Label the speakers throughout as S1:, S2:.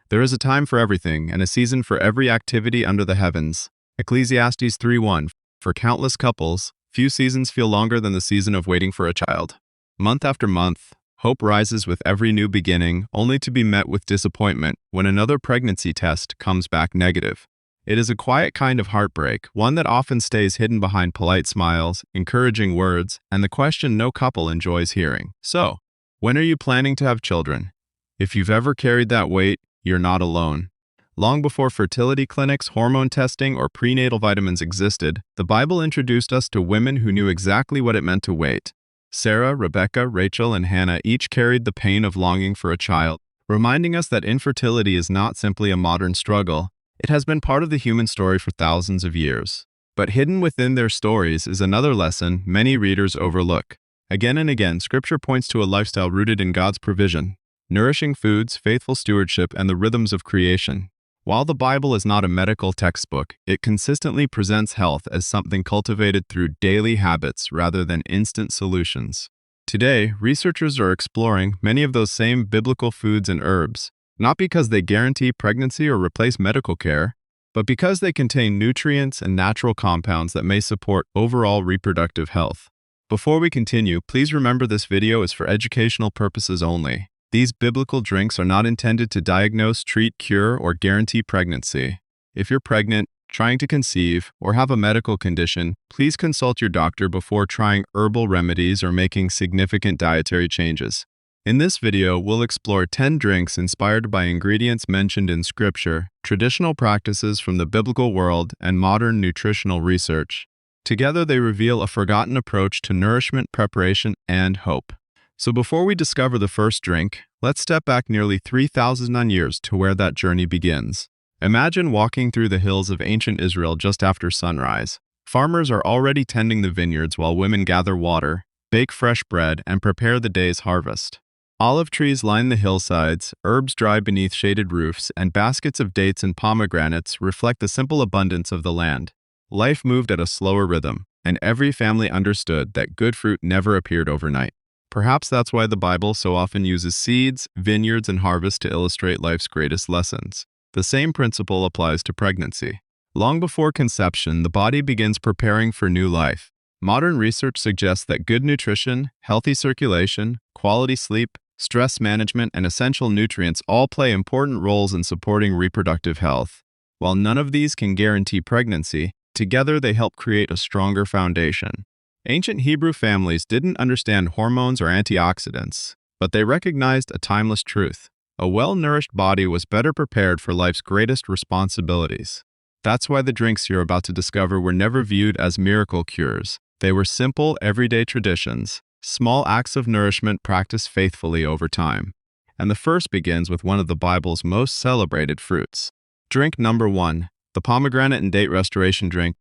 S1: There is a time for everything and a season for every activity under the heavens. Ecclesiastes 3:1. For countless couples, few seasons feel longer than the season of waiting for a child. Month after month, hope rises with every new beginning, only to be met with disappointment when another pregnancy test comes back negative. It is a quiet kind of heartbreak, one that often stays hidden behind polite smiles, encouraging words, and the question no couple enjoys hearing. So, when are you planning to have children? If you've ever carried that weight, you're not alone. Long before fertility clinics, hormone testing, or prenatal vitamins existed, the Bible introduced us to women who knew exactly what it meant to wait. Sarah, Rebekah, Rachel, and Hannah each carried the pain of longing for a child, reminding us that infertility is not simply a modern struggle. It has been part of the human story for thousands of years. But hidden within their stories is another lesson many readers overlook. Again and again, Scripture points to a lifestyle rooted in God's provision, nourishing foods, faithful stewardship, and the rhythms of creation. While the Bible is not a medical textbook, it consistently presents health as something cultivated through daily habits rather than instant solutions. Today, researchers are exploring many of those same biblical foods and herbs, not because they guarantee pregnancy or replace medical care, but because they contain nutrients and natural compounds that may support overall reproductive health. Before we continue, please remember this video is for educational purposes only. These biblical drinks are not intended to diagnose, treat, cure, or guarantee pregnancy. If you're pregnant, trying to conceive, or have a medical condition, please consult your doctor before trying herbal remedies or making significant dietary changes. In this video, we'll explore 10 drinks inspired by ingredients mentioned in Scripture, traditional practices from the biblical world, and modern nutritional research. Together, they reveal a forgotten approach to nourishment, preparation, and hope. So before we discover the first drink, let's step back nearly 3,000 years to where that journey begins. Imagine walking through the hills of ancient Israel just after sunrise. Farmers are already tending the vineyards while women gather water, bake fresh bread, and prepare the day's harvest. Olive trees line the hillsides, herbs dry beneath shaded roofs, and baskets of dates and pomegranates reflect the simple abundance of the land. Life moved at a slower rhythm, and every family understood that good fruit never appeared overnight. Perhaps that's why the Bible so often uses seeds, vineyards, and harvest to illustrate life's greatest lessons. The same principle applies to pregnancy. Long before conception, the body begins preparing for new life. Modern research suggests that good nutrition, healthy circulation, quality sleep, stress management, and essential nutrients all play important roles in supporting reproductive health. While none of these can guarantee pregnancy, together they help create a stronger foundation. Ancient Hebrew families didn't understand hormones or antioxidants, but they recognized a timeless truth. A well-nourished body was better prepared for life's greatest responsibilities. That's why the drinks you're about to discover were never viewed as miracle cures. They were simple, everyday traditions, small acts of nourishment practiced faithfully over time. And the first begins with one of the Bible's most celebrated fruits. Drink number 1, the pomegranate and date restoration drink.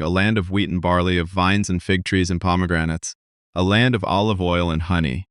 S1: A land of wheat and barley, of vines and fig trees and pomegranates, a land of olive oil and honey.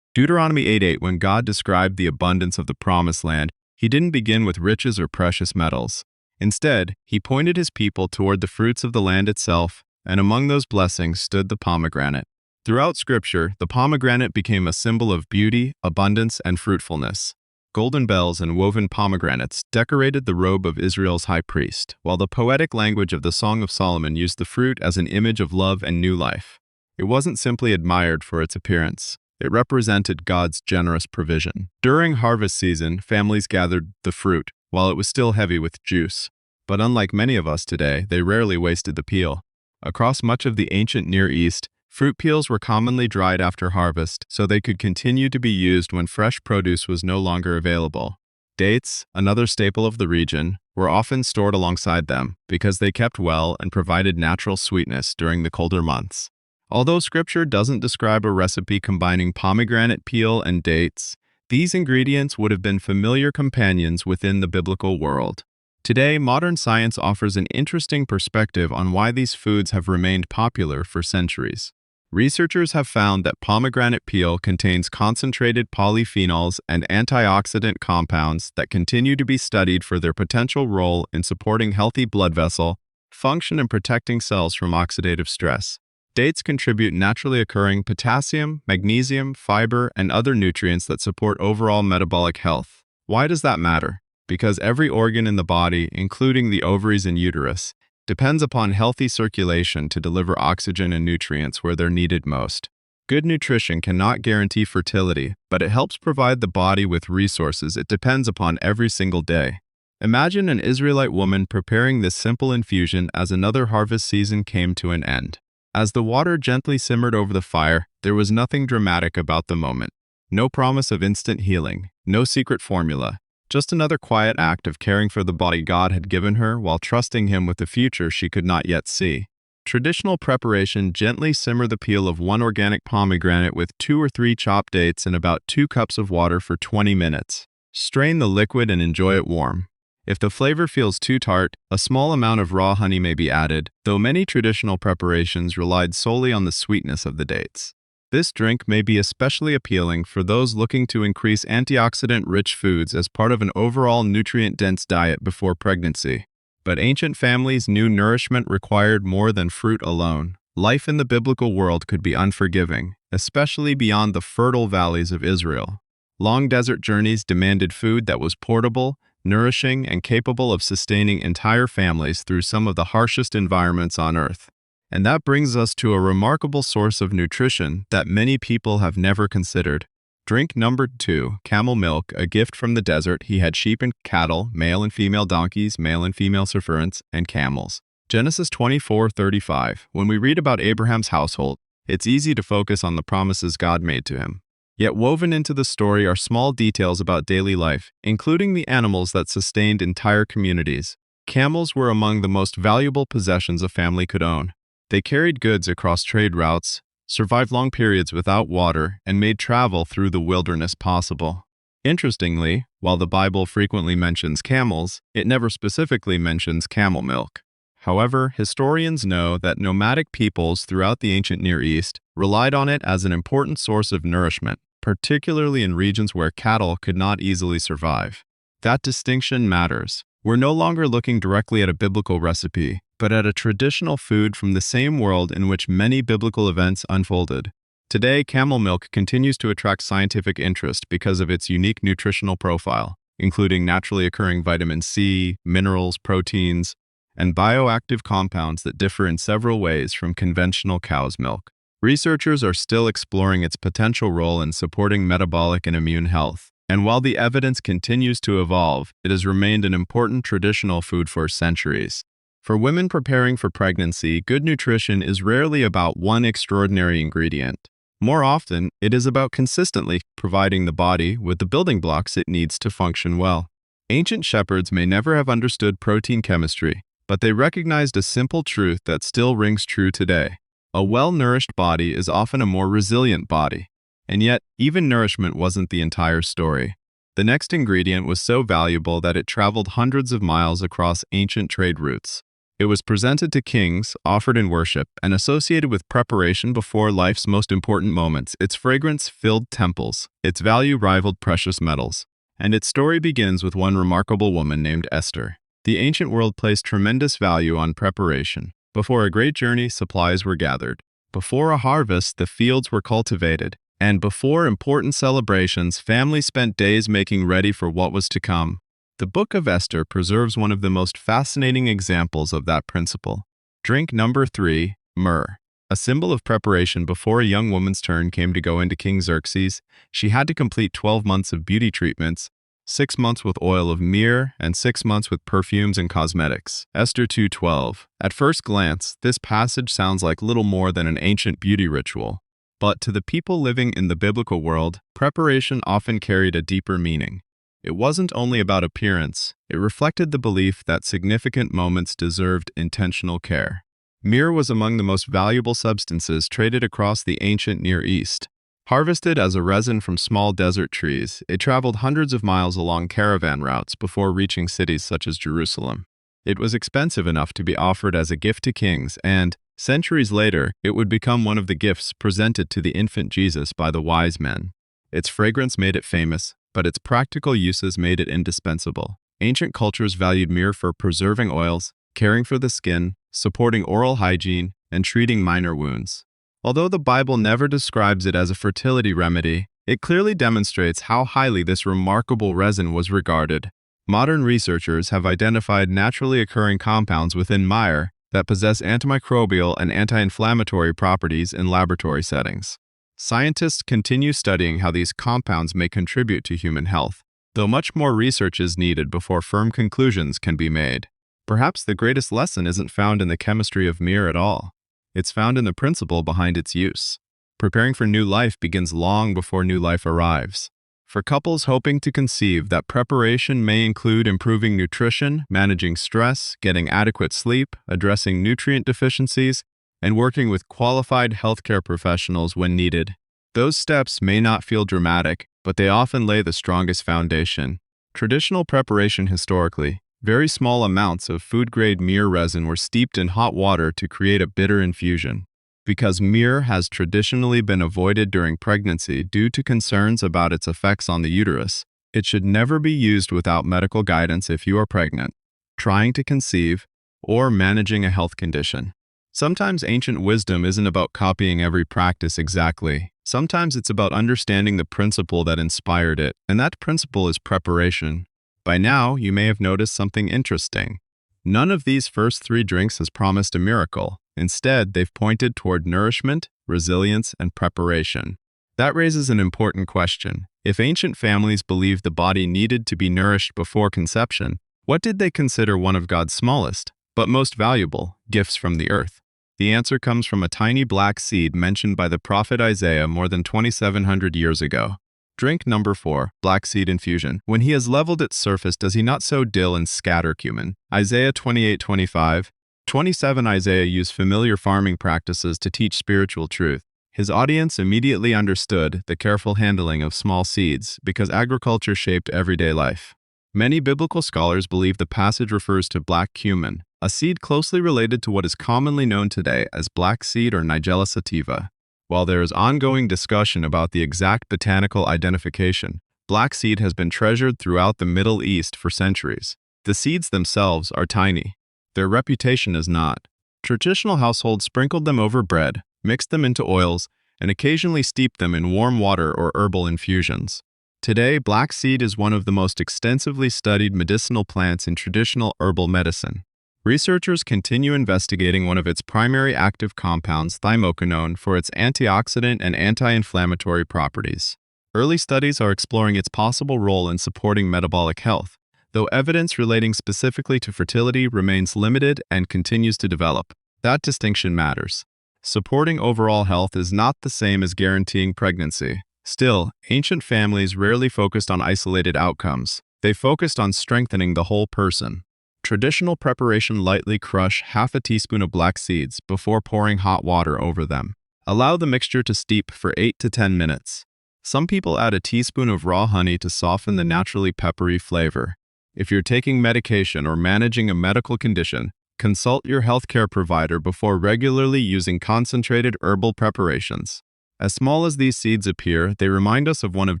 S1: Deuteronomy 8:8, when God described the abundance of the promised land, he didn't begin with riches or precious metals. Instead, he pointed his people toward the fruits of the land itself, and among those blessings stood the pomegranate. Throughout Scripture, the pomegranate became a symbol of beauty, abundance, and fruitfulness. Golden bells and woven pomegranates decorated the robe of Israel's high priest, while the poetic language of the Song of Solomon used the fruit as an image of love and new life. It wasn't simply admired for its appearance. It represented God's generous provision. During harvest season, families gathered the fruit, while it was still heavy with juice. But unlike many of us today, they rarely wasted the peel. Across much of the ancient Near East, fruit peels were commonly dried after harvest so they could continue to be used when fresh produce was no longer available. Dates, another staple of the region, were often stored alongside them because they kept well and provided natural sweetness during the colder months. Although Scripture doesn't describe a recipe combining pomegranate peel and dates, these ingredients would have been familiar companions within the biblical world. Today, modern science offers an interesting perspective on why these foods have remained popular for centuries. Researchers have found that pomegranate peel contains concentrated polyphenols and antioxidant compounds that continue to be studied for their potential role in supporting healthy blood vessel function and protecting cells from oxidative stress. Dates contribute naturally occurring potassium, magnesium, fiber, and other nutrients that support overall metabolic health. Why does that matter? because every organ in the body, including the ovaries and uterus, depends upon healthy circulation to deliver oxygen and nutrients where they're needed most. Good nutrition cannot guarantee fertility, but it helps provide the body with resources it depends upon every single day. Imagine an Israelite woman preparing this simple infusion as another harvest season came to an end. As the water gently simmered over the fire, there was nothing dramatic about the moment. No promise of instant healing, no secret formula, just another quiet act of caring for the body God had given her while trusting Him with a future she could not yet see. Traditional preparation: gently simmer the peel of 1 organic pomegranate with 2 or 3 chopped dates in about 2 cups of water for 20 minutes. Strain the liquid and enjoy it warm. If the flavor feels too tart, a small amount of raw honey may be added, though many traditional preparations relied solely on the sweetness of the dates. This drink may be especially appealing for those looking to increase antioxidant-rich foods as part of an overall nutrient-dense diet before pregnancy. But ancient families knew nourishment required more than fruit alone. Life in the biblical world could be unforgiving, especially beyond the fertile valleys of Israel. Long desert journeys demanded food that was portable, nourishing, and capable of sustaining entire families through some of the harshest environments on Earth. And that brings us to a remarkable source of nutrition that many people have never considered. Drink number 2, camel milk, a gift from the desert. He had sheep and cattle, male and female donkeys, male and female servants, and camels. Genesis 24:35. When we read about Abraham's household, it's easy to focus on the promises God made to him. Yet woven into the story are small details about daily life, including the animals that sustained entire communities. Camels were among the most valuable possessions a family could own. They carried goods across trade routes, survived long periods without water, and made travel through the wilderness possible. Interestingly, while the Bible frequently mentions camels, it never specifically mentions camel milk. However, historians know that nomadic peoples throughout the ancient Near East relied on it as an important source of nourishment, particularly in regions where cattle could not easily survive. That distinction matters. We're no longer looking directly at a biblical recipe, but at a traditional food from the same world in which many biblical events unfolded. Today, camel milk continues to attract scientific interest because of its unique nutritional profile, including naturally occurring vitamin C, minerals, proteins, and bioactive compounds that differ in several ways from conventional cow's milk. Researchers are still exploring its potential role in supporting metabolic and immune health. And while the evidence continues to evolve, it has remained an important traditional food for centuries. For women preparing for pregnancy, good nutrition is rarely about one extraordinary ingredient. More often, it is about consistently providing the body with the building blocks it needs to function well. Ancient shepherds may never have understood protein chemistry, but they recognized a simple truth that still rings true today. A well-nourished body is often a more resilient body. And yet, even nourishment wasn't the entire story. The next ingredient was so valuable that it traveled hundreds of miles across ancient trade routes. It was presented to kings, offered in worship, and associated with preparation before life's most important moments. Its fragrance filled temples, its value rivaled precious metals. And its story begins with one remarkable woman named Esther. The ancient world placed tremendous value on preparation. Before a great journey, supplies were gathered. Before a harvest, the fields were cultivated. And before important celebrations, families spent days making ready for what was to come. The Book of Esther preserves one of the most fascinating examples of that principle. Drink number 3, myrrh. A symbol of preparation before a young woman's turn came to go into King Xerxes, she had to complete 12 months of beauty treatments, 6 months with oil of myrrh, and 6 months with perfumes and cosmetics. Esther 2:12. At first glance, this passage sounds like little more than an ancient beauty ritual. But to the people living in the biblical world, preparation often carried a deeper meaning. It wasn't only about appearance, it reflected the belief that significant moments deserved intentional care. Myrrh was among the most valuable substances traded across the ancient Near East. Harvested as a resin from small desert trees, it traveled hundreds of miles along caravan routes before reaching cities such as Jerusalem. It was expensive enough to be offered as a gift to kings, and, centuries later, it would become one of the gifts presented to the infant Jesus by the wise men. Its fragrance made it famous, but its practical uses made it indispensable. Ancient cultures valued myrrh for preserving oils, caring for the skin, supporting oral hygiene, and treating minor wounds. Although the Bible never describes it as a fertility remedy, it clearly demonstrates how highly this remarkable resin was regarded. Modern researchers have identified naturally occurring compounds within Myrrh that possess antimicrobial and anti-inflammatory properties in laboratory settings. Scientists continue studying how these compounds may contribute to human health, though much more research is needed before firm conclusions can be made. Perhaps the greatest lesson isn't found in the chemistry of myrrh at all. It's found in the principle behind its use. Preparing for new life begins long before new life arrives. For couples hoping to conceive, that preparation may include improving nutrition, managing stress, getting adequate sleep, addressing nutrient deficiencies, and working with qualified healthcare professionals when needed. Those steps may not feel dramatic, but they often lay the strongest foundation. Traditional preparation historically, very small amounts of food-grade myrrh resin were steeped in hot water to create a bitter infusion. Because myrrh has traditionally been avoided during pregnancy due to concerns about its effects on the uterus, it should never be used without medical guidance if you are pregnant, trying to conceive, or managing a health condition. Sometimes ancient wisdom isn't about copying every practice exactly. Sometimes it's about understanding the principle that inspired it, and that principle is preparation. By now, you may have noticed something interesting. None of these first three drinks has promised a miracle. Instead, they've pointed toward nourishment, resilience, and preparation. That raises an important question. If ancient families believed the body needed to be nourished before conception, what did they consider one of God's smallest, but most valuable, gifts from the earth? The answer comes from a tiny black seed mentioned by the prophet Isaiah more than 2,700 years ago. Drink number 4, black seed infusion. When he has leveled its surface, does he not sow dill and scatter cumin? Isaiah 28:25. 27 Isaiah used familiar farming practices to teach spiritual truth. His audience immediately understood the careful handling of small seeds because agriculture shaped everyday life. Many biblical scholars believe the passage refers to black cumin, a seed closely related to what is commonly known today as black seed or Nigella sativa. While there is ongoing discussion about the exact botanical identification, black seed has been treasured throughout the Middle East for centuries. The seeds themselves are tiny. Their reputation is not. Traditional households sprinkled them over bread, mixed them into oils, and occasionally steeped them in warm water or herbal infusions. Today, black seed is one of the most extensively studied medicinal plants in traditional herbal medicine. Researchers continue investigating one of its primary active compounds, thymoquinone, for its antioxidant and anti-inflammatory properties. Early studies are exploring its possible role in supporting metabolic health, though evidence relating specifically to fertility remains limited and continues to develop. That distinction matters. Supporting overall health is not the same as guaranteeing pregnancy. Still, ancient families rarely focused on isolated outcomes. They focused on strengthening the whole person. Traditional preparation: lightly crush half a teaspoon of black seeds before pouring hot water over them. Allow the mixture to steep for 8 to 10 minutes. Some people add a teaspoon of raw honey to soften the naturally peppery flavor. If you're taking medication or managing a medical condition, consult your healthcare provider before regularly using concentrated herbal preparations. As small as these seeds appear, they remind us of one of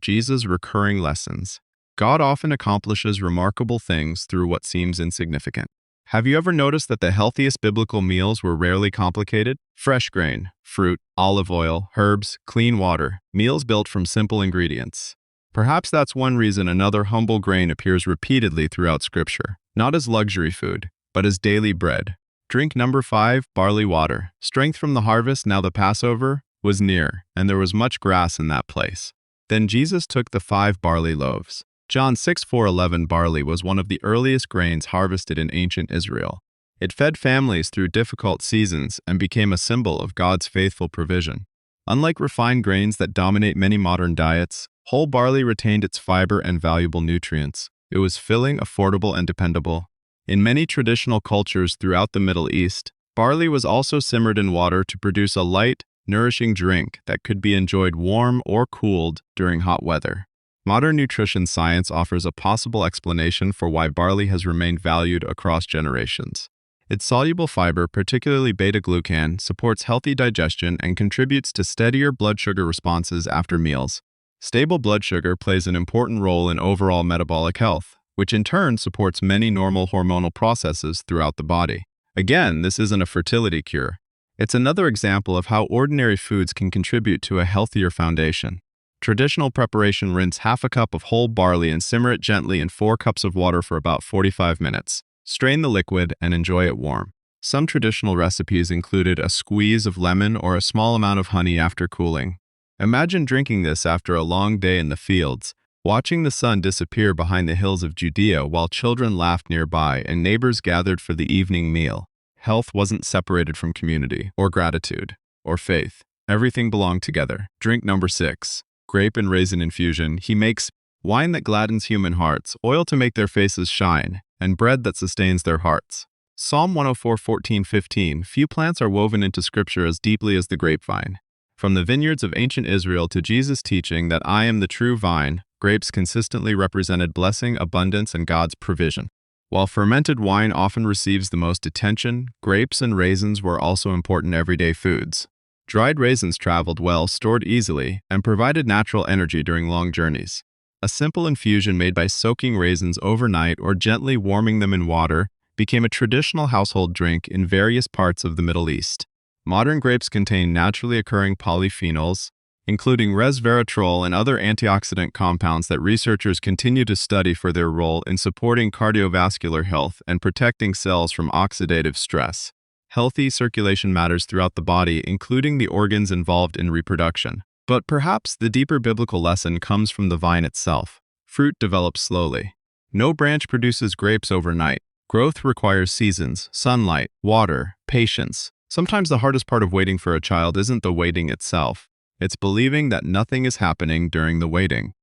S1: Jesus' recurring lessons. God often accomplishes remarkable things through what seems insignificant. Have you ever noticed that the healthiest biblical meals were rarely complicated? Fresh grain, fruit, olive oil, herbs, clean water, meals built from simple ingredients. Perhaps that's one reason another humble grain appears repeatedly throughout Scripture, not as luxury food, but as daily bread. Drink number 5, barley water. Strength from the harvest, now the Passover, was near, and there was much grass in that place. Then Jesus took the 5 barley loaves. John 6:4-11. Barley was one of the earliest grains harvested in ancient Israel. It fed families through difficult seasons and became a symbol of God's faithful provision. Unlike refined grains that dominate many modern diets, whole barley retained its fiber and valuable nutrients. It was filling, affordable, and dependable. In many traditional cultures throughout the Middle East, barley was also simmered in water to produce a light, nourishing drink that could be enjoyed warm or cooled during hot weather. Modern nutrition science offers a possible explanation for why barley has remained valued across generations. Its soluble fiber, particularly beta-glucan, supports healthy digestion and contributes to steadier blood sugar responses after meals. Stable blood sugar plays an important role in overall metabolic health, which in turn supports many normal hormonal processes throughout the body. Again, this isn't a fertility cure. It's another example of how ordinary foods can contribute to a healthier foundation. Traditional preparation: rinse half a cup of whole barley and simmer it gently in 4 cups of water for about 45 minutes. Strain the liquid and enjoy it warm. Some traditional recipes included a squeeze of lemon or a small amount of honey after cooling. Imagine drinking this after a long day in the fields, watching the sun disappear behind the hills of Judea while children laughed nearby and neighbors gathered for the evening meal. Health wasn't separated from community, or gratitude, or faith. Everything belonged together. Drink number 6. Grape and Raisin Infusion. He makes wine that gladdens human hearts, oil to make their faces shine, and bread that sustains their hearts. Psalm 104:14-15. Few plants are woven into Scripture as deeply as the grapevine. From the vineyards of ancient Israel to Jesus' teaching that I am the true vine, grapes consistently represented blessing, abundance, and God's provision. While fermented wine often receives the most attention, grapes and raisins were also important everyday foods. Dried raisins traveled well, stored easily, and provided natural energy during long journeys. A simple infusion made by soaking raisins overnight or gently warming them in water became a traditional household drink in various parts of the Middle East. Modern grapes contain naturally occurring polyphenols, including resveratrol and other antioxidant compounds that researchers continue to study for their role in supporting cardiovascular health and protecting cells from oxidative stress. Healthy circulation matters throughout the body, including the organs involved in reproduction. But perhaps the deeper biblical lesson comes from the vine itself. Fruit develops slowly. No branch produces grapes overnight. Growth requires seasons, sunlight, water, patience. Sometimes the hardest part of waiting for a child isn't the waiting itself. It's believing that nothing is happening during the waiting.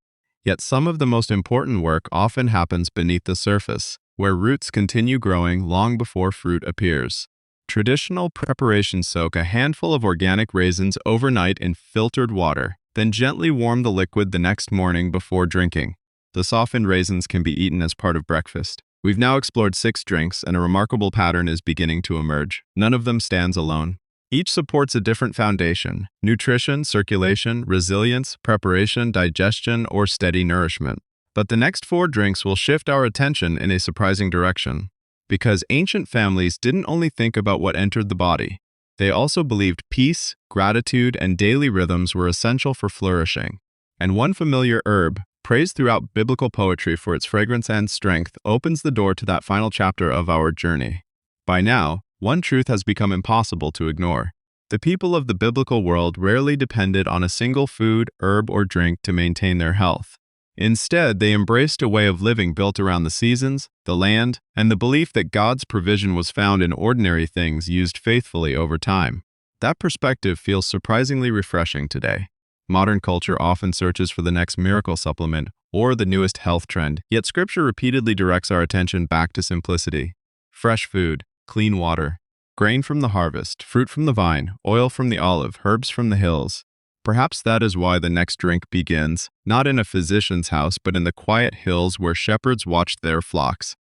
S1: Yet some of the most important work often happens beneath the surface, where roots continue growing long before fruit appears. Traditional preparations: soak a handful of organic raisins overnight in filtered water, then gently warm the liquid the next morning before drinking. The softened raisins can be eaten as part of breakfast. We've now explored 6 drinks, and a remarkable pattern is beginning to emerge. None of them stands alone. Each supports a different foundation: nutrition, circulation, resilience, preparation, digestion, or steady nourishment. But the next 4 drinks will shift our attention in a surprising direction. Because ancient families didn't only think about what entered the body, they also believed peace, gratitude, and daily rhythms were essential for flourishing. And one familiar herb, praised throughout biblical poetry for its fragrance and strength, opens the door to that final chapter of our journey. By now, one truth has become impossible to ignore. The people of the biblical world rarely depended on a single food, herb, or drink to maintain their health. Instead, they embraced a way of living built around the seasons, the land, and the belief that God's provision was found in ordinary things used faithfully over time. That perspective feels surprisingly refreshing today. Modern culture often searches for the next miracle supplement or the newest health trend, yet Scripture repeatedly directs our attention back to simplicity. Fresh food, clean water, grain from the harvest, fruit from the vine, oil from the olive, herbs from the hills. Perhaps that is why the next drink begins, not in a physician's house, but in the quiet hills where shepherds watched their flocks.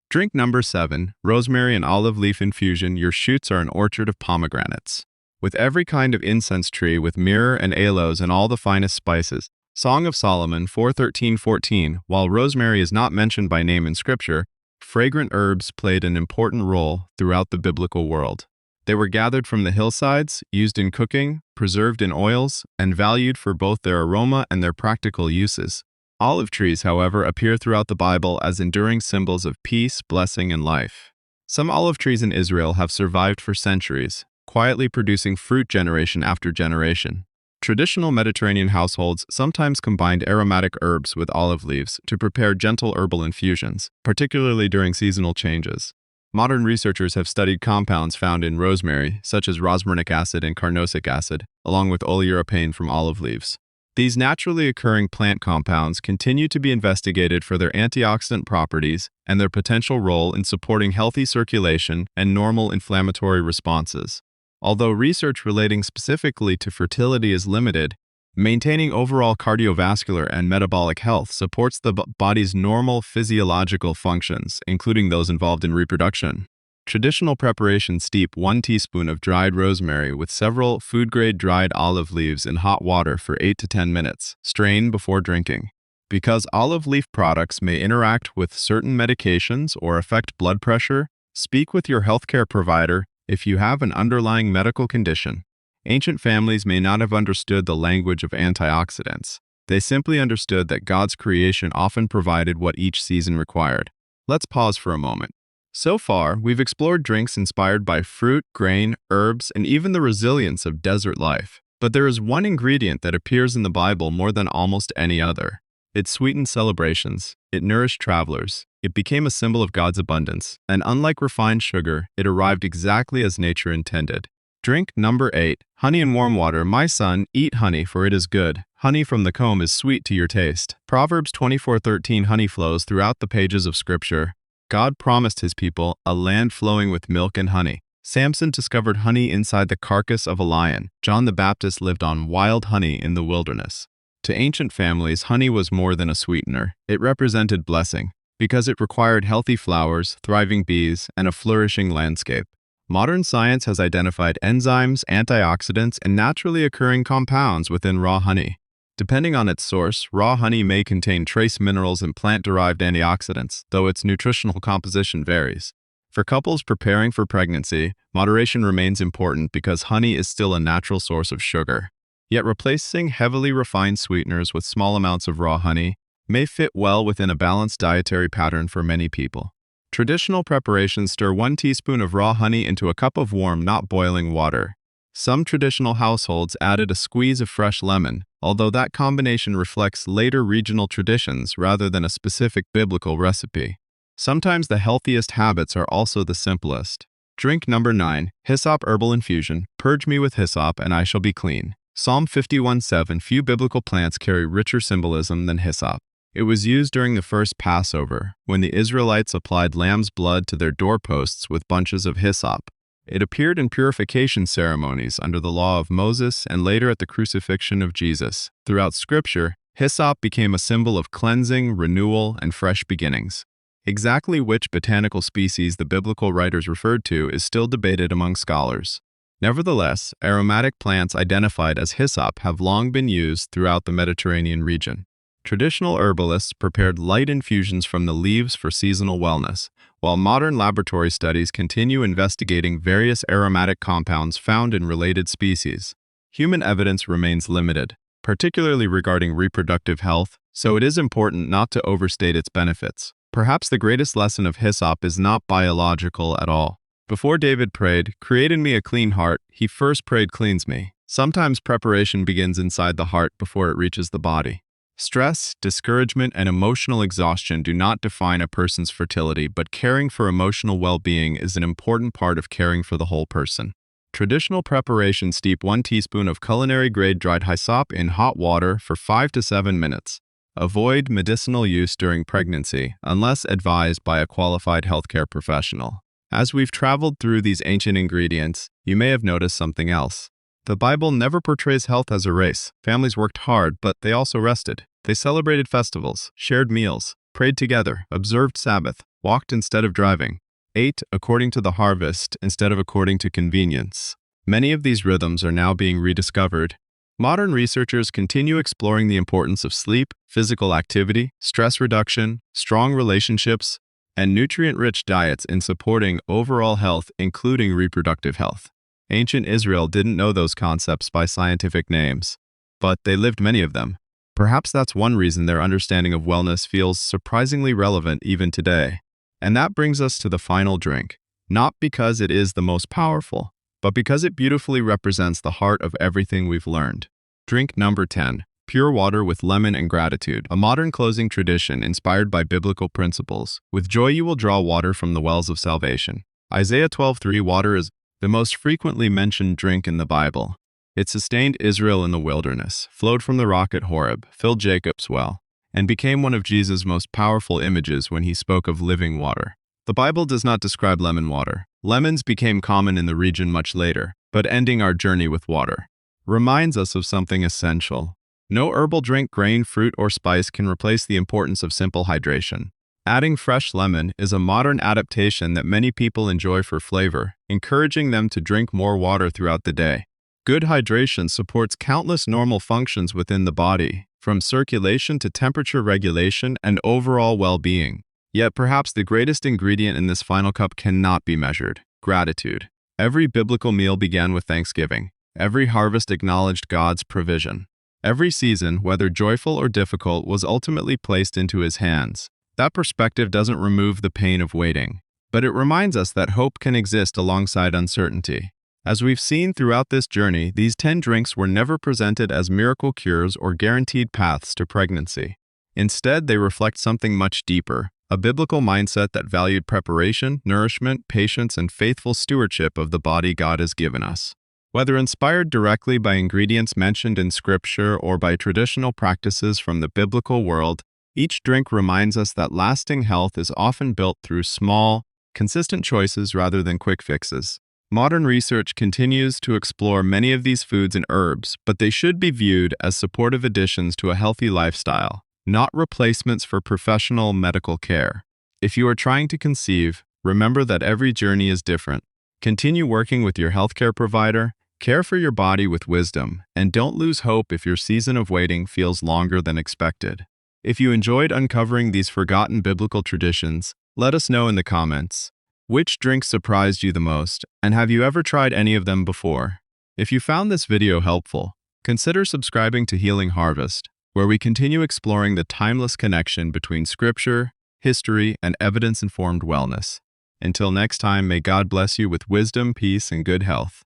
S1: Drink number 7, Rosemary and Olive Leaf Infusion. Your shoots are an orchard of pomegranates. With every kind of incense tree, with myrrh and aloes and all the finest spices. Song of Solomon 4:13-14. While rosemary is not mentioned by name in Scripture, fragrant herbs played an important role throughout the biblical world. They were gathered from the hillsides, used in cooking, preserved in oils, and valued for both their aroma and their practical uses. Olive trees, however, appear throughout the Bible as enduring symbols of peace, blessing, and life. Some olive trees in Israel have survived for centuries, quietly producing fruit generation after generation. Traditional Mediterranean households sometimes combined aromatic herbs with olive leaves to prepare gentle herbal infusions, particularly during seasonal changes. Modern researchers have studied compounds found in rosemary, such as rosmarinic acid and carnosic acid, along with oleuropein from olive leaves. These naturally occurring plant compounds continue to be investigated for their antioxidant properties and their potential role in supporting healthy circulation and normal inflammatory responses. Although research relating specifically to fertility is limited, maintaining overall cardiovascular and metabolic health supports the body's normal physiological functions, including those involved in reproduction. Traditional preparations: steep 1 teaspoon of dried rosemary with several food-grade dried olive leaves in hot water for 8 to 10 minutes. Strain before drinking. Because olive leaf products may interact with certain medications or affect blood pressure, speak with your healthcare provider if you have an underlying medical condition. Ancient families may not have understood the language of antioxidants, They simply understood that God's creation often provided what each season required. Let's pause for a moment. So far, we've explored drinks inspired by fruit, grain, herbs, and even the resilience of desert life. But there is one ingredient that appears in the Bible more than almost any other. It sweetened celebrations, it nourished travelers, it became a symbol of God's abundance, and unlike refined sugar, it arrived exactly as nature intended. Drink number 8. Honey and warm water. My son, eat honey, for it is good. Honey from the comb is sweet to your taste. Proverbs 24:13. Honey flows throughout the pages of Scripture. God promised his people a land flowing with milk and honey. Samson discovered honey inside the carcass of a lion. John the Baptist lived on wild honey in the wilderness. To ancient families, honey was more than a sweetener. It represented blessing, because it required healthy flowers, thriving bees, and a flourishing landscape. Modern science has identified enzymes, antioxidants, and naturally occurring compounds within raw honey. Depending on its source, raw honey may contain trace minerals and plant-derived antioxidants, though its nutritional composition varies. For couples preparing for pregnancy, moderation remains important because honey is still a natural source of sugar. Yet replacing heavily refined sweeteners with small amounts of raw honey may fit well within a balanced dietary pattern for many people. Traditional preparations: stir 1 teaspoon of raw honey into a cup of warm, not boiling water. Some traditional households added a squeeze of fresh lemon, although that combination reflects later regional traditions rather than a specific biblical recipe. Sometimes the healthiest habits are also the simplest. Drink number 9. Hyssop herbal infusion. Purge me with hyssop, and I shall be clean. Psalm 51:7. Few biblical plants carry richer symbolism than hyssop. It was used during the first Passover, when the Israelites applied lamb's blood to their doorposts with bunches of hyssop. It appeared in purification ceremonies under the law of Moses and later at the crucifixion of Jesus. Throughout Scripture, hyssop became a symbol of cleansing, renewal, and fresh beginnings. Exactly which botanical species the biblical writers referred to is still debated among scholars. Nevertheless, aromatic plants identified as hyssop have long been used throughout the Mediterranean region. Traditional herbalists prepared light infusions from the leaves for seasonal wellness, while modern laboratory studies continue investigating various aromatic compounds found in related species. Human evidence remains limited, particularly regarding reproductive health, so it is important not to overstate its benefits. Perhaps the greatest lesson of hyssop is not biological at all. Before David prayed, "Create in me a clean heart," he first prayed, "Cleanse me." Sometimes preparation begins inside the heart before it reaches the body. Stress, discouragement, and emotional exhaustion do not define a person's fertility, but caring for emotional well-being is an important part of caring for the whole person. Traditional preparation: steep 1 teaspoon of culinary-grade dried hyssop in hot water for 5 to 7 minutes. Avoid medicinal use during pregnancy, unless advised by a qualified healthcare professional. As we've traveled through these ancient ingredients, you may have noticed something else. The Bible never portrays health as a race. Families worked hard, but they also rested. They celebrated festivals, shared meals, prayed together, observed Sabbath, walked instead of driving, ate according to the harvest instead of according to convenience. Many of these rhythms are now being rediscovered. Modern researchers continue exploring the importance of sleep, physical activity, stress reduction, strong relationships, and nutrient-rich diets in supporting overall health, including reproductive health. Ancient Israel didn't know those concepts by scientific names, but they lived many of them. Perhaps that's one reason their understanding of wellness feels surprisingly relevant even today. And that brings us to the final drink, not because it is the most powerful, but because it beautifully represents the heart of everything we've learned. Drink number 10. Pure water with lemon and gratitude. A modern closing tradition inspired by biblical principles. With joy you will draw water from the wells of salvation. Isaiah 12:3. Water is the most frequently mentioned drink in the Bible. It sustained Israel in the wilderness, flowed from the rock at Horeb, filled Jacob's well, and became one of Jesus' most powerful images when he spoke of living water. The Bible does not describe lemon water. Lemons became common in the region much later, but ending our journey with water reminds us of something essential. No herbal drink, grain, fruit, or spice can replace the importance of simple hydration. Adding fresh lemon is a modern adaptation that many people enjoy for flavor, encouraging them to drink more water throughout the day. Good hydration supports countless normal functions within the body, from circulation to temperature regulation and overall well-being. Yet perhaps the greatest ingredient in this final cup cannot be measured: gratitude. Every biblical meal began with thanksgiving. Every harvest acknowledged God's provision. Every season, whether joyful or difficult, was ultimately placed into his hands. That perspective doesn't remove the pain of waiting, but it reminds us that hope can exist alongside uncertainty. As we've seen throughout this journey, these 10 drinks were never presented as miracle cures or guaranteed paths to pregnancy. Instead, they reflect something much deeper, a biblical mindset that valued preparation, nourishment, patience, and faithful stewardship of the body God has given us. Whether inspired directly by ingredients mentioned in Scripture or by traditional practices from the biblical world, each drink reminds us that lasting health is often built through small, consistent choices rather than quick fixes. Modern research continues to explore many of these foods and herbs, but they should be viewed as supportive additions to a healthy lifestyle, not replacements for professional medical care. If you are trying to conceive, remember that every journey is different. Continue working with your healthcare provider, care for your body with wisdom, and don't lose hope if your season of waiting feels longer than expected. If you enjoyed uncovering these forgotten biblical traditions, let us know in the comments. Which drink surprised you the most, and have you ever tried any of them before? If you found this video helpful, consider subscribing to Healing Harvest, where we continue exploring the timeless connection between Scripture, history, and evidence-informed wellness. Until next time, may God bless you with wisdom, peace, and good health.